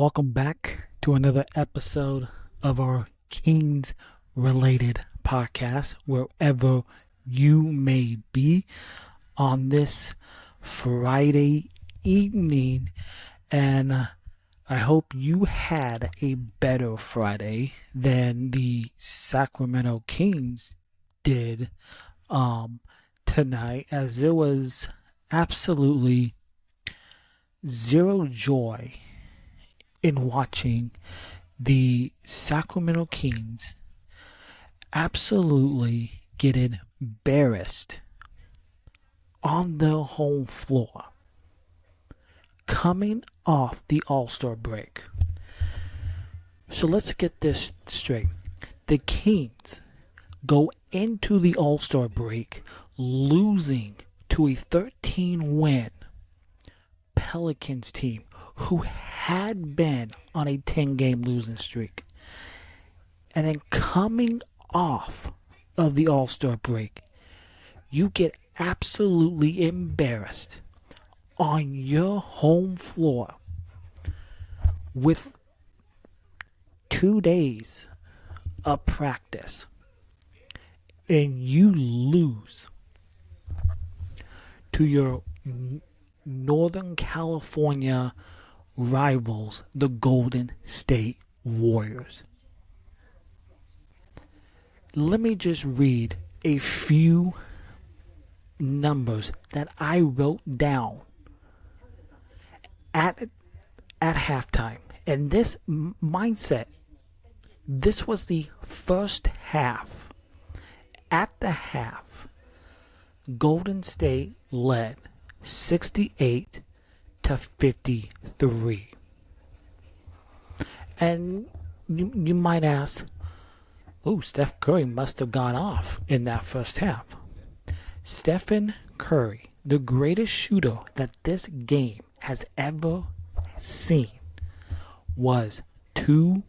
Welcome back to another episode of our Kings related podcast, wherever you may be on this Friday evening. And I hope you had a better Friday than the Sacramento Kings did tonight, as there was absolutely zero joy in watching the Sacramento Kings absolutely get embarrassed on their home floor coming off the All-Star break. So let's get this straight. The Kings go into the All-Star break losing to a 13-win Pelicans team who had been on a 10-game losing streak. And then coming off of the All-Star break, you get absolutely embarrassed on your home floor with 2 days of practice, and you lose to your Northern California rivals, the Golden State Warriors. Let me just read a few numbers that I wrote down at halftime. And this mindset, this was the first half. At the half, Golden State led 68 to 53. And you might ask, Steph Curry must have gone off in that first half. Stephen Curry, the greatest shooter that this game has ever seen, was 2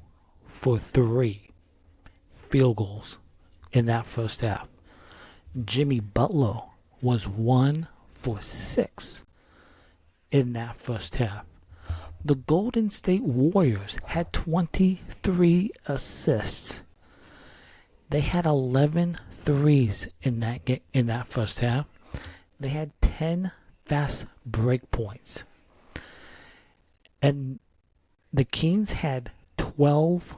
for 3 field goals in that first half. Jimmy Butler was 1 for 6 in that first half. The Golden State Warriors had 23 assists. They had 11 threes in that first half. They had 10 fast break points. And the Kings had 12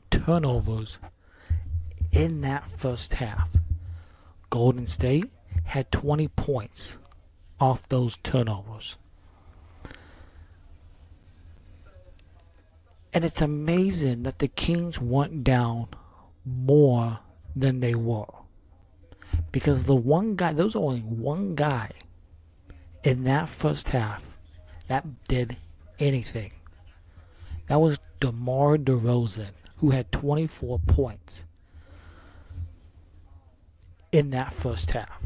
turnovers in that first half. Golden State had 20 points off those turnovers. And it's amazing that the Kings went down more than they were. Because there was only one guy in that first half that did anything. That was DeMar DeRozan, who had 24 points in that first half.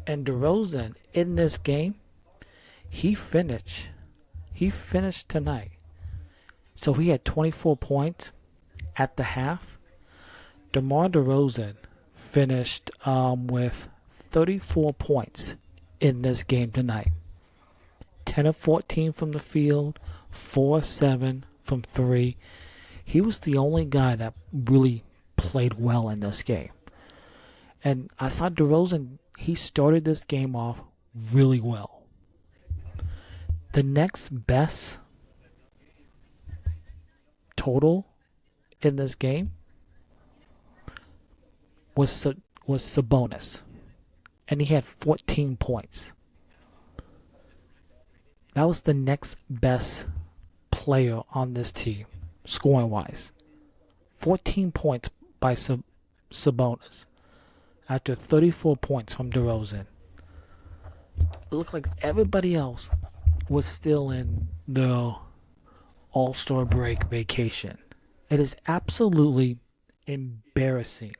And DeRozan, in this game, he finished tonight. So he had 24 points at the half. DeMar DeRozan finished with 34 points in this game tonight. 10 of 14 from the field, 4 of 7 from 3. He was the only guy that really played well in this game. And I thought DeRozan, he started this game off really well. The next best total in this game was Sabonis, and he had 14 points. That was the next best player on this team, scoring-wise. 14 points by Sabonis after 34 points from DeRozan. It looked like everybody else was still in the All-Star break vacation. It is absolutely embarrassing.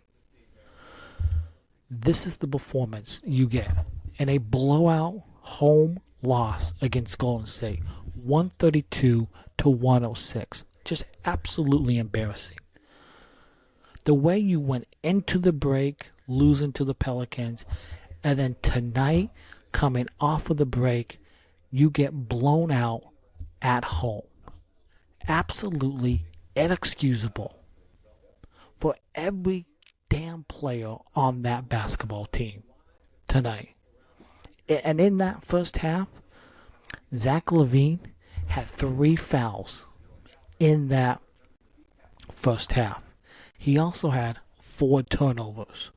This is the performance you get in a blowout home loss against Golden State, 132 to 106. Just absolutely embarrassing. The way you went into the break, losing to the Pelicans, and then tonight, coming off of the break, you get blown out at home. absolutely inexcusable for every damn player on that basketball team tonight. And in that first half, Zach LaVine had 3 fouls in that first half. He also had 4 turnovers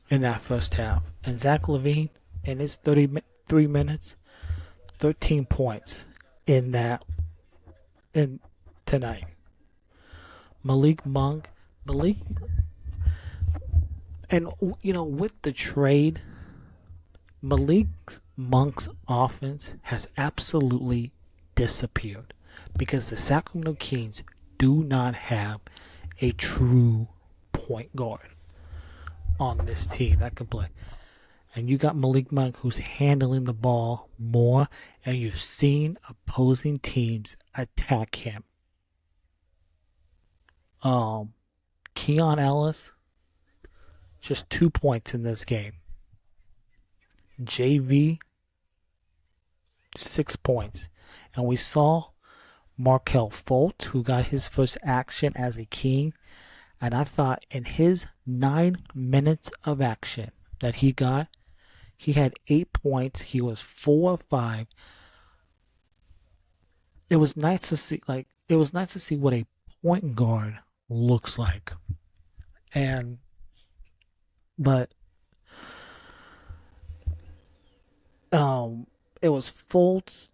in that first half. And Zach LaVine, in his 33 minutes, 13 points in tonight. Malik Monk, Malik, and with the trade, Malik Monk's offense has absolutely disappeared because the Sacramento Kings do not have a true point guard on this team that can play. And you got Malik Monk who's handling the ball more, and you're seeing opposing teams attack him. Keon Ellis, just 2 points in this game. JV, 6 points. And we saw Markelle Fultz, who got his first action as a King. And I thought in his 9 minutes of action that he got, he had 8 points. He was 4 or 5. It was nice to see. It was nice to see what a point guard looks like. But it was Fultz.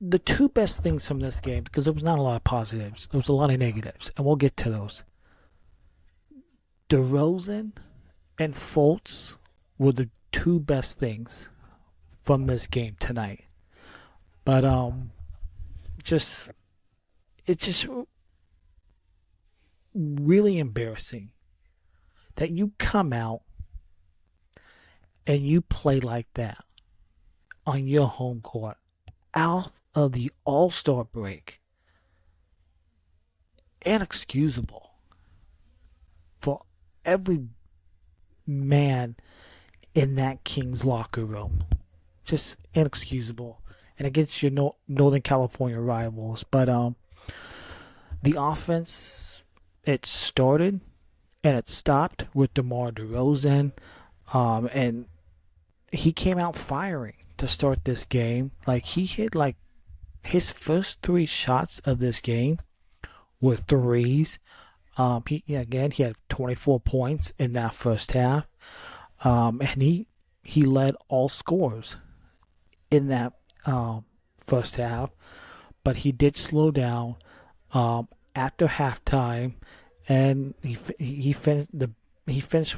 The two best things from this game, because there was not a lot of positives, there was a lot of negatives, and we'll get to those. DeRozan and Fultz were the two best things from this game tonight. But it's just really embarrassing that you come out and you play like that on your home court out of the All-Star break. Inexcusable for every man in that Kings locker room. Just inexcusable. And against your Northern California rivals. But the offense, it started and it stopped with DeMar DeRozan. And he came out firing to start this game. He hit his first 3 shots of this game were threes. He had 24 points in that first half. And he led all scorers in that first half, but he did slow down after halftime, and he finished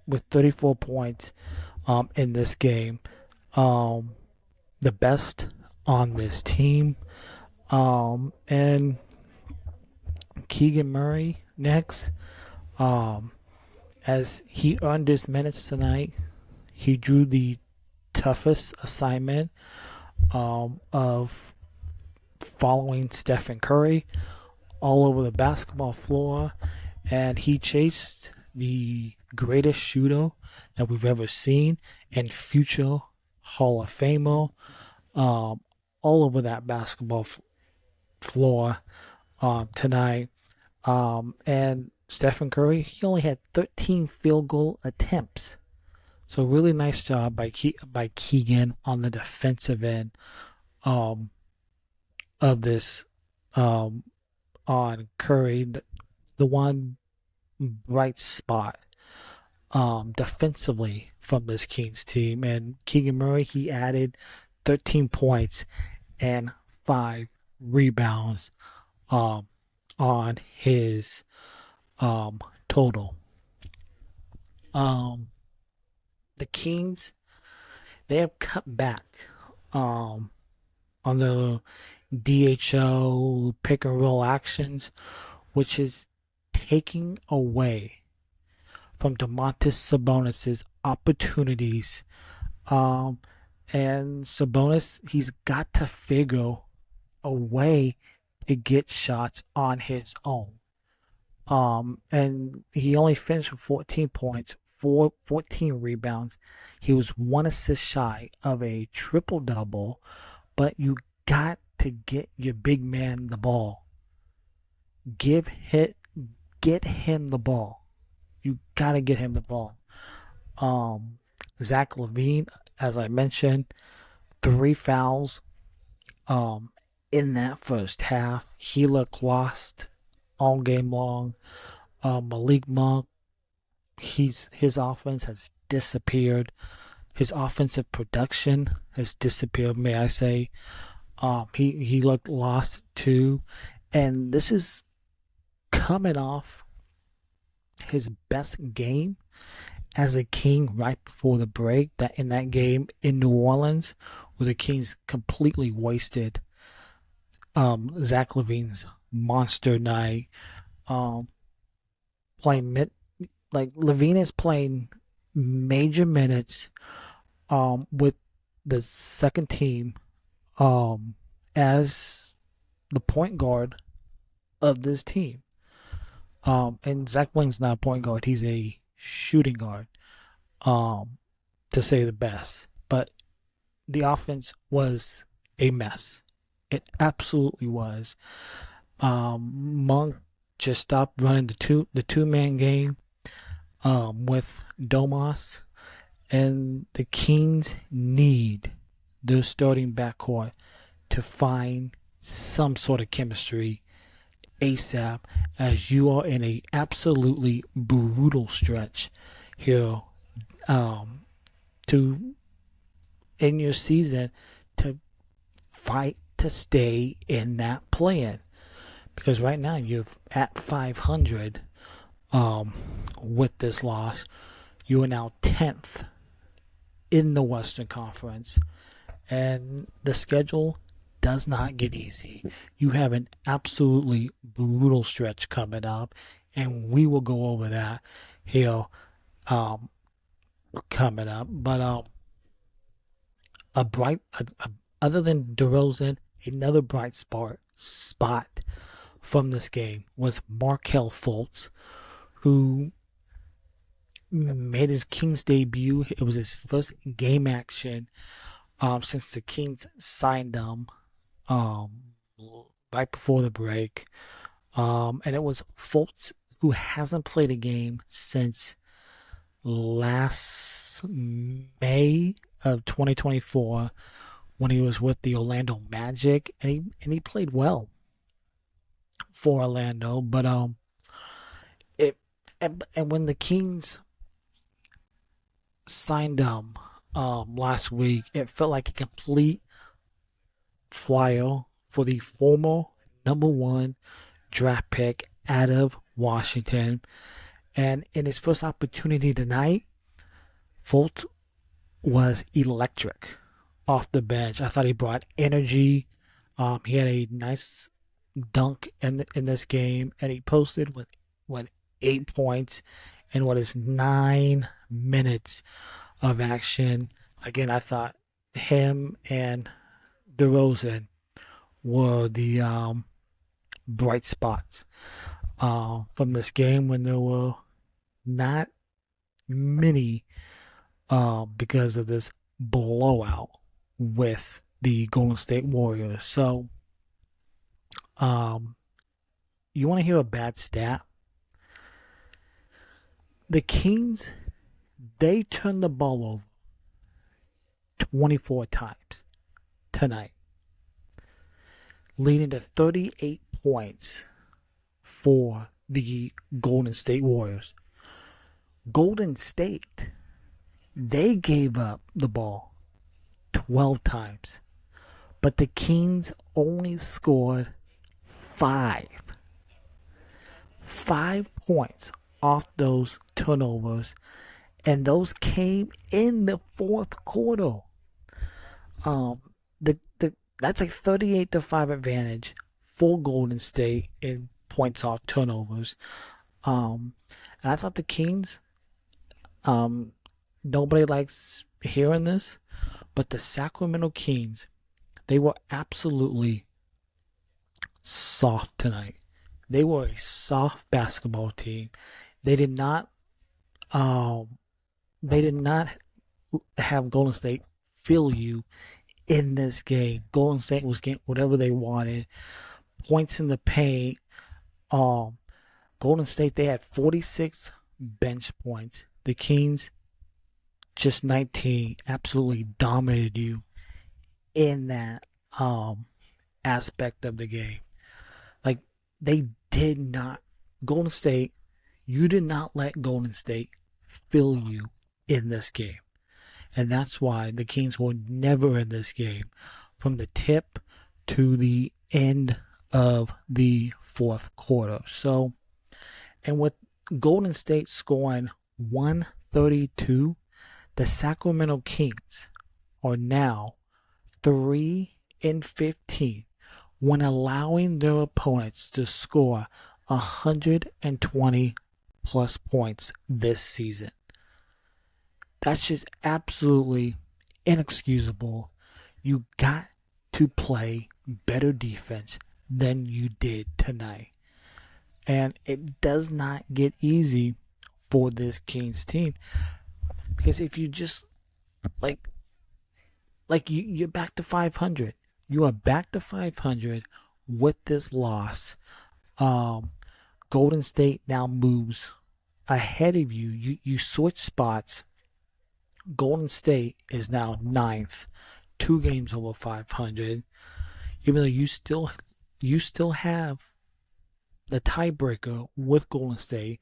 with 34 points in this game. The best on this team. And Keegan Murray next. As he earned his minutes tonight, he drew the toughest assignment of following Stephen Curry all over the basketball floor, and he chased the greatest shooter that we've ever seen and future Hall of Famer all over that basketball floor tonight. And Stephen Curry, he only had 13 field goal attempts. So really nice job by Keegan on the defensive end of this on Curry. The one bright spot defensively from this Kings team. And Keegan Murray, he added 13 points and 5 rebounds on his total. The Kings, they have cut back on the DHO pick and roll actions, which is taking away from Domantas Sabonis' opportunities. And Sabonis, he's got to figure a way to get shots on his own. And he only finished with 14 points, 14 rebounds. He was 1 assist shy of a triple-double, but you got to get your big man the ball. Get him the ball. You gotta get him the ball. Zach LaVine, as I mentioned, 3 fouls in that first half. He looked lost all game long. Malik Monk, his offense has disappeared. His offensive production has disappeared, may I say. He looked lost too. And this is coming off his best game as a King right before the break. That in that game in New Orleans, where the Kings completely wasted Zach LaVine's monster night. Playing LaVine is playing major minutes with the second team as the point guard of this team. And Zach LaVine's not a point guard; he's a shooting guard, to say the best. But the offense was a mess. It absolutely was. Monk just stopped running the two-man game with Domas, and the Kings need their starting backcourt to find some sort of chemistry ASAP, as you are in a absolutely brutal stretch here to in your season to fight to stay in that play-in, because right now you're at 500 with this loss. You are now 10th in the Western Conference, and the schedule does not get easy. You have an absolutely brutal stretch coming up, and we will go over that here coming up. But other than DeRozan, another bright spot from this game was Markelle Fultz, who made his Kings debut. It was his first game action since the Kings signed him right before the break. And it was Fultz, who hasn't played a game since last May of 2024 when he was with the Orlando Magic, and he played well for Orlando. But when the Kings signed him last week, it felt like a complete flyer for the former #1 draft pick out of Washington. And in his first opportunity tonight, Fultz was electric off the bench. I thought he brought energy. He had a nice dunk in this game, and he posted with 8 points in what is 9 minutes of action. Again, I thought him and DeRozan were the bright spots from this game, when there were not many because of this blowout with the Golden State Warriors. So, you want to hear a bad stat? The Kings, they turned the ball over 24 times tonight, leading to 38 points for the Golden State Warriors. Golden State, they gave up the ball 12 times, but the Kings only scored 5 points off those turnovers, and those came in the fourth quarter. That's a 38-5 advantage for Golden State in points off turnovers. And I thought the Kings, nobody likes hearing this, but the Sacramento Kings, they were absolutely soft tonight. They were a soft basketball team. They did not have Golden State fill you in this game. Golden State was getting whatever they wanted. Points in the paint. Um, Golden State, they had 46 bench points. The Kings, just 19, absolutely dominated you in that aspect of the game. Like, they did not, Golden State, you did not let Golden State fill you in this game. And that's why the Kings were never in this game from the tip to the end of the fourth quarter. So, and with Golden State scoring 132, the Sacramento Kings are now 3-15 when allowing their opponents to score 120 plus points this season. That's just absolutely inexcusable. You got to play better defense than you did tonight. And it does not get easy for this Kings team. Because if you just, you're back to 500. You are back to 500 with this loss. Golden State now moves ahead of you. You switch spots. Golden State is now 9th, 2 games over 500. Even though you still have the tiebreaker with Golden State,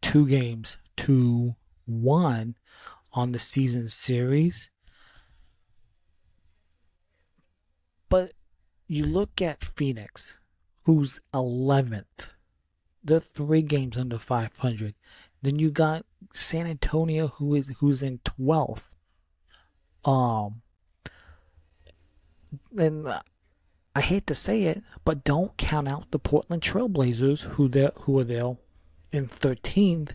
2 games to 1 on the season series. But you look at Phoenix, who's 11th. They're 3 games under 500. Then you got San Antonio, who's in 12th. And I hate to say it, but don't count out the Portland Trailblazers, who are there in 13th,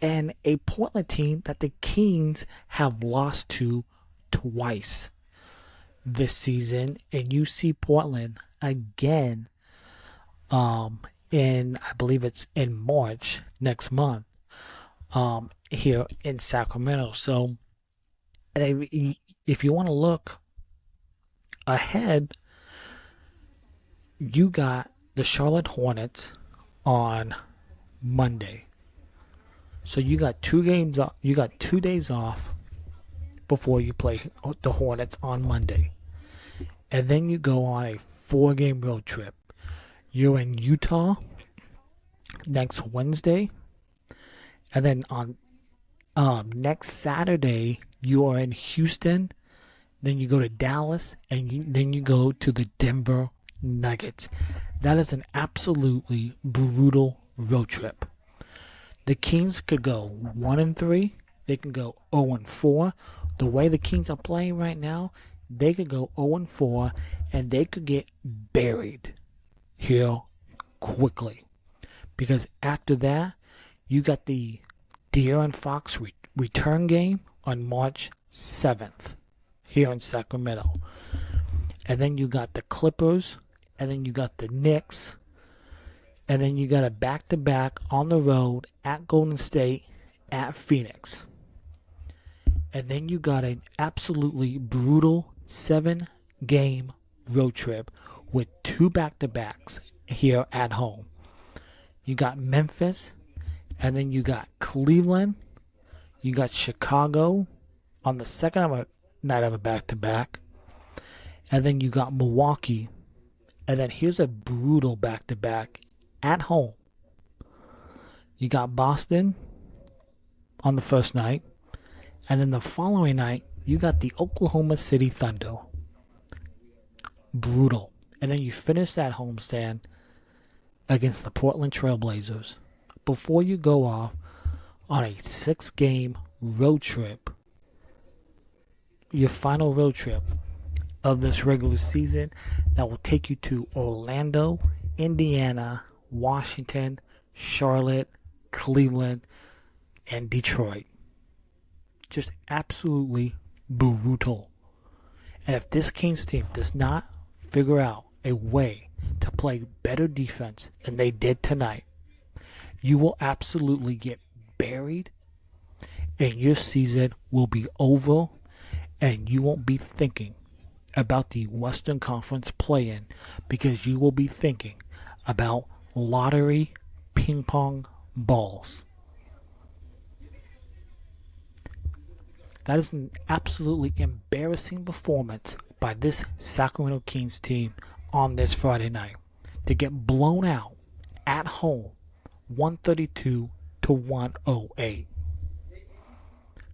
and a Portland team that the Kings have lost to twice this season. And you see Portland again in, I believe it's in March next month, here in Sacramento. So if you want to look ahead, you got the Charlotte Hornets on Monday. So you got 2 games off. You got 2 days off before you play the Hornets on Monday. And then you go on a 4-game road trip. You're in Utah next Wednesday. And then on next Saturday, you are in Houston. Then you go to Dallas. And then you go to the Denver Nuggets. That is an absolutely brutal road trip. The Kings could go 1-3. They can go 0-4. The way the Kings are playing right now, they could go 0-4, and they could get buried here quickly. Because after that, you got the De'Aaron Fox return game on March 7th here in Sacramento. And then you got the Clippers, and then you got the Knicks, and then you got a back-to-back on the road at Golden State, at Phoenix. And then you got an absolutely brutal 7-game road trip with 2 back-to-backs here at home. You got Memphis, and then you got Cleveland. You got Chicago on the second night of a back-to-back. And then you got Milwaukee. And then here's a brutal back-to-back at home. You got Boston on the first night. And then the following night, you got the Oklahoma City Thunder. Brutal. And then you finish that homestand against the Portland Trailblazers before you go off on a 6-game road trip. Your final road trip of this regular season that will take you to Orlando, Indiana, Washington, Charlotte, Cleveland, and Detroit. Just absolutely brutal. And if this Kings team does not figure out a way to play better defense than they did tonight, you will absolutely get buried, and your season will be over, and you won't be thinking about the Western Conference play-in because you will be thinking about lottery ping pong balls. That is an absolutely embarrassing performance by this Sacramento Kings team on this Friday night to get blown out at home 132 to 108.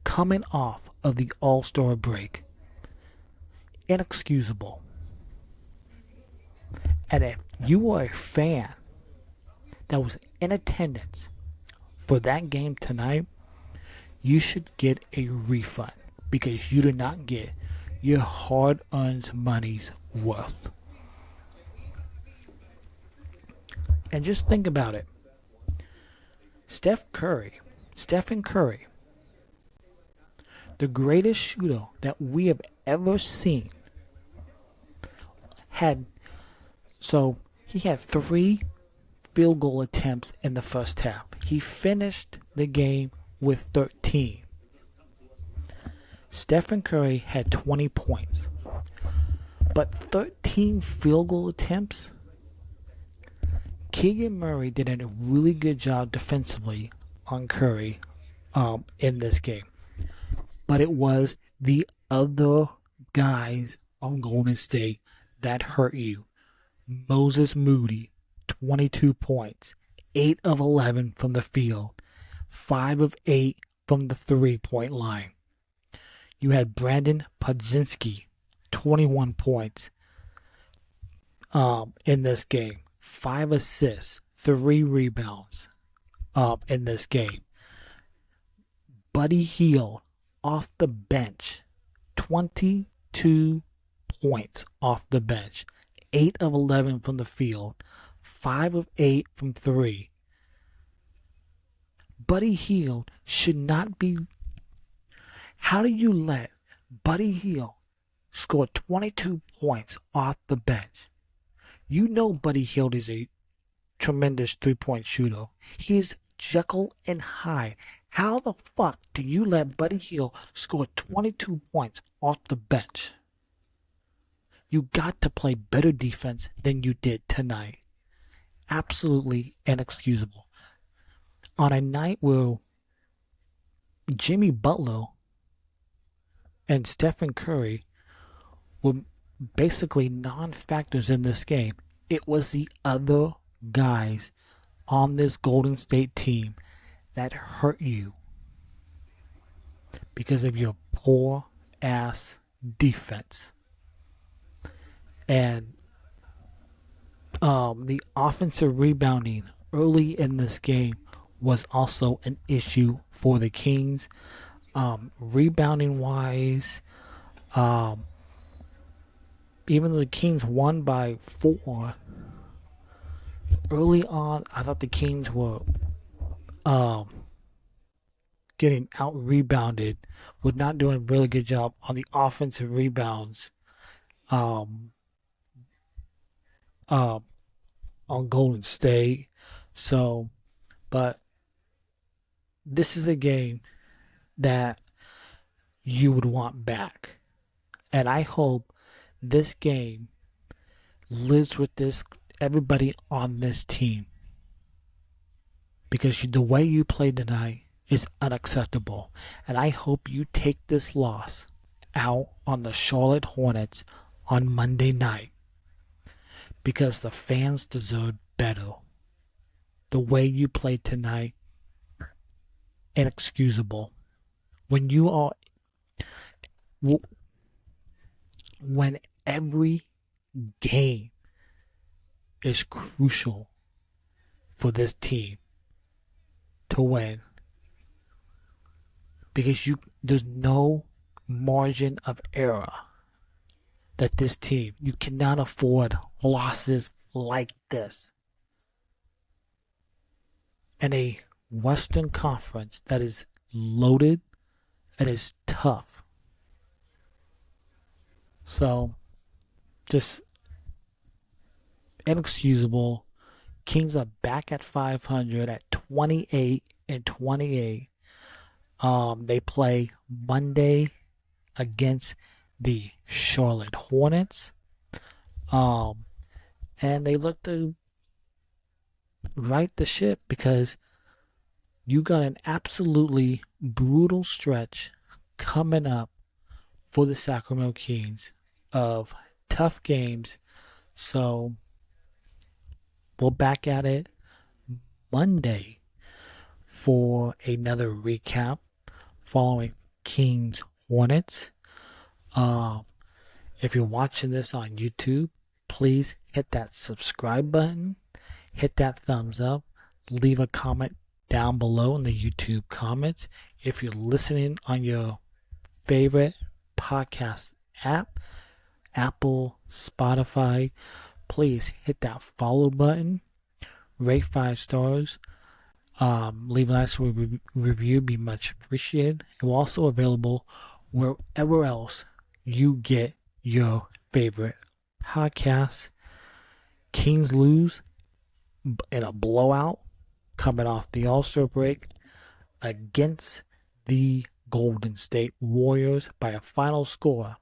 Coming off of the All-Star break. Inexcusable. And if you are a fan that was in attendance for that game tonight, you should get a refund because you did not get your hard-earned money's worth. And just think about it. Stephen Curry, the greatest shooter that we have ever seen, he had 3 field goal attempts in the first half. He finished the game with 13. Stephen Curry had 20 points. But 13 field goal attempts? Keegan Murray did a really good job defensively on Curry in this game. But it was the other guys on Golden State that hurt you. Moses Moody, 22 points, 8 of 11 from the field, 5 of 8 from the 3-point line. You had Brandon Podzinski, 21 points in this game, 5 assists, 3 rebounds in this game. Buddy Hield off the bench, 22 points off the bench, 8 of 11 from the field, 5 of 8 from 3. Buddy Hield should not be... How do you let Buddy Hield score 22 points off the bench? You know Buddy Hield is a tremendous 3-point shooter. He is Jekyll and Hyde. How the fuck do you let Buddy Hield score 22 points off the bench? You got to play better defense than you did tonight. Absolutely inexcusable. On a night where Jimmy Butler and Stephen Curry were basically non-factors in this game, it was the other guys on this Golden State team that hurt you because of your poor ass defense. And the offensive rebounding early in this game was also an issue for the Kings. Rebounding wise, even though the Kings won by 4, early on I thought the Kings were getting out rebounded, was not doing a really good job on the offensive rebounds on Golden State. So, but this is a game that you would want back. And I hope this game lives with everybody on this team. Because the way you played tonight is unacceptable. And I hope you take this loss out on the Charlotte Hornets on Monday night. Because the fans deserve better. The way you played tonight, inexcusable. When every game is crucial for this team to win, because there's no margin of error that this team, you cannot afford losses like this in a Western Conference that is loaded and is tough. So, just inexcusable. Kings are back at 500 at 28-28. They play Monday against the Charlotte Hornets. And they look to right the ship because you got an absolutely brutal stretch coming up for the Sacramento Kings of tough games. So we're back at it Monday for another recap following Kings Hornets. If you're watching this on YouTube, please hit that subscribe button, hit that thumbs up, leave a comment down below in the YouTube comments. If you're listening on your favorite podcast app, Apple, Spotify, please hit that follow button, rate 5 stars, leave a nice review, be much appreciated. We're also available wherever else you get your favorite podcasts. Kings lose in a blowout coming off the All-Star break against the Golden State Warriors by a final score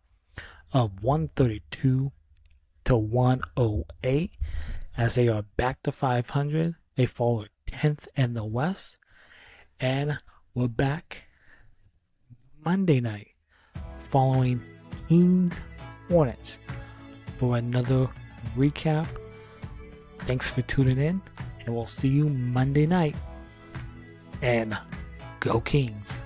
of 132 to 108 as they are back to 500. They fall 10th in the West, and we're back Monday night following Kings Hornets for another recap. Thanks for tuning in, and we'll see you Monday night. And go Kings.